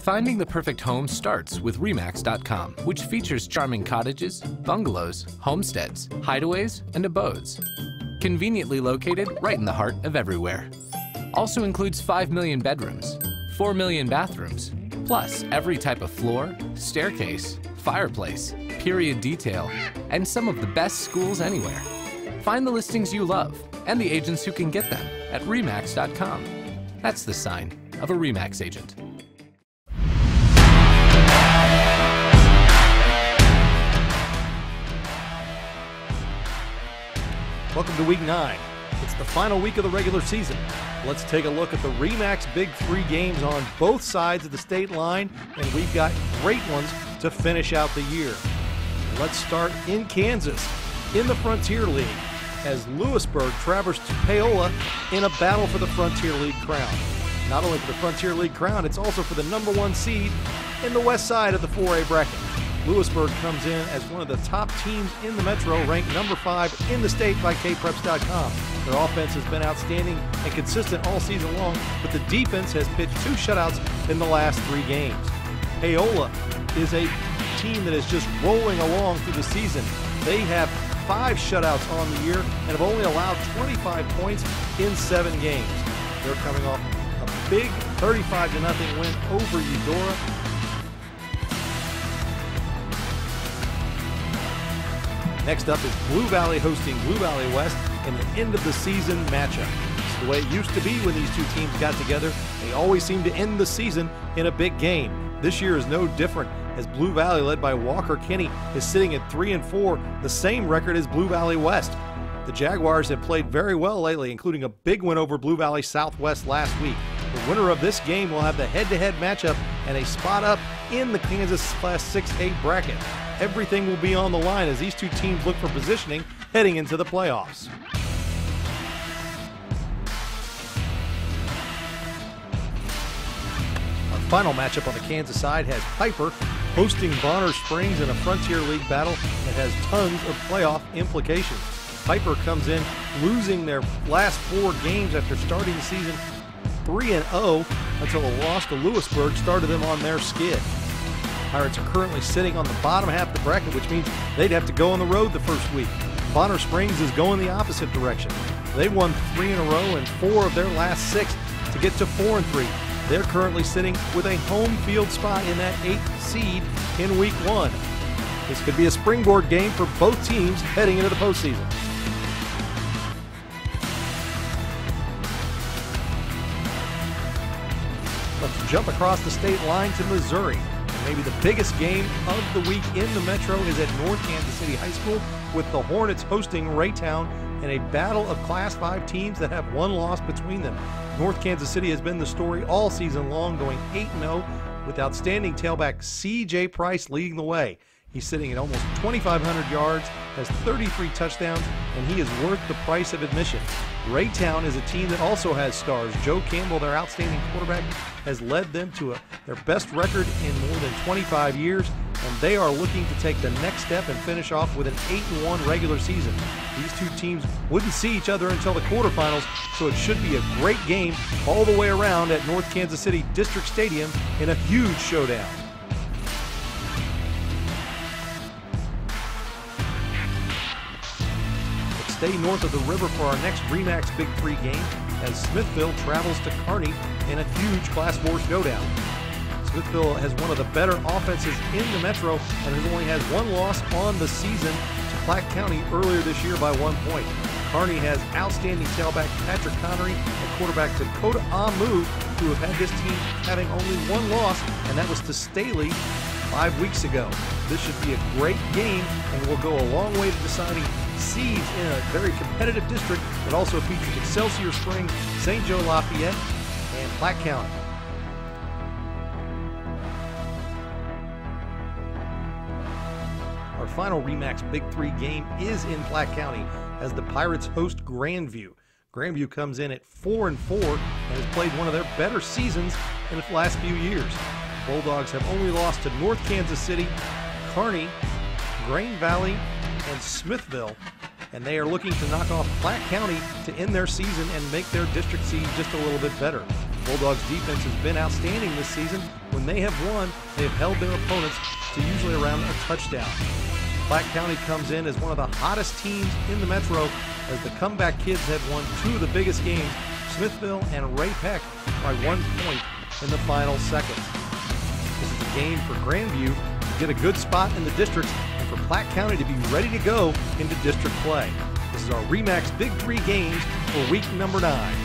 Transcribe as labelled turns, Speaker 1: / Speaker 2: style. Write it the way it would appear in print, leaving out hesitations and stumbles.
Speaker 1: Finding the perfect home starts with REMAX.com, which features charming cottages, bungalows, homesteads, hideaways, and abodes. Conveniently located right in the heart of everywhere. Also includes 5 million bedrooms, 4 million bathrooms, plus every type of floor, staircase, fireplace, period detail, and some of the best schools anywhere. Find the listings you love and the agents who can get them at REMAX.com. That's the sign of a REMAX agent.
Speaker 2: Welcome to Week 9. It's the final week of the regular season. Let's take a look at the REMAX Big 3 games on both sides of the state line, and we've got great ones to finish out the year. Let's start in Kansas, in the Frontier League, as Lewisburg traversed Paola in a battle for the Frontier League crown. Not only for the Frontier League crown, it's also for the #1 seed in the west side of the 4A bracket. Lewisburg comes in as one of the top teams in the Metro, ranked #5 in the state by KPreps.com. Their offense has been outstanding and consistent all season long, but the defense has pitched 2 shutouts in the last 3 games. Paola is a team that is just rolling along through the season. They have 5 shutouts on the year and have only allowed 25 points in 7 games. They're coming off a big 35-0 win over Eudora. Next up is Blue Valley hosting Blue Valley West in an end-of-the-season matchup. It's the way it used to be when these 2 teams got together. They always seem to end the season in a big game. This year is no different, as Blue Valley, led by Walker Kinney, is sitting at 3-4, the same record as Blue Valley West. The Jaguars have played very well lately, including a big win over Blue Valley Southwest last week. The winner of this game will have the head-to-head matchup and a spot up in the Kansas Class 6A bracket. Everything will be on the line as these 2 teams look for positioning heading into the playoffs. Our final matchup on the Kansas side has Piper hosting Bonner Springs in a Frontier League battle that has tons of playoff implications. Piper comes in losing their last 4 games after starting the season 3-0 until a loss to Lewisburg started them on their skid. Pirates are currently sitting on the bottom half of the bracket, which means they'd have to go on the road the first week. Bonner Springs is going the opposite direction. They won 3 in a row and 4 of their last 6 to get to 4-3. They're currently sitting with a home field spot in that 8th seed in Week 1. This could be a springboard game for both teams heading into the postseason. Let's jump across the state line to Missouri. Maybe the biggest game of the week in the Metro is at North Kansas City High School, with the Hornets hosting Raytown in a battle of Class 5 teams that have 1 loss between them. North Kansas City has been the story all season long, going 8-0 with outstanding tailback C.J. Price leading the way. He's sitting at almost 2,500 yards, has 33 touchdowns, and he is worth the price of admission. Raytown is a team that also has stars. Joe Campbell, their outstanding quarterback, has led them to their best record in more than 25 years, and they are looking to take the next step and finish off with an 8-1 regular season. These 2 teams wouldn't see each other until the quarterfinals, so it should be a great game all the way around at North Kansas City District Stadium in a huge showdown. Stay north of the river for our next REMAX Big 3 game as Smithville travels to Kearney in a huge Class 4 showdown. Smithville has one of the better offenses in the Metro and has only had 1 loss on the season to Platte County earlier this year by 1 point. Kearney has outstanding tailback Patrick Connery and quarterback Dakota Amu, who have had this team having only 1 loss, and that was to Staley 5 weeks ago. This should be a great game and will go a long way to deciding seeds in a very competitive district that also features Excelsior Springs, St. Joe Lafayette, and Platte County. Our final REMAX Big 3 game is in Platte County as the Pirates host Grandview. Grandview comes in at 4-4 and has played one of their better seasons in the last few years. Bulldogs have only lost to North Kansas City, Kearney, Grain Valley, and Smithville, and they are looking to knock off Platte County to end their season and make their district seed just a little bit better. Bulldogs defense has been outstanding this season. When they have won, they have held their opponents to usually around a touchdown. Platte County comes in as one of the hottest teams in the Metro as the comeback kids have won two of the biggest games, Smithville and Ray Peck, by 1 point in the final seconds. This is a game for Grandview to get a good spot in the district and for Platte County to be ready to go into district play. This is our REMAX Big 3 games for week number 9.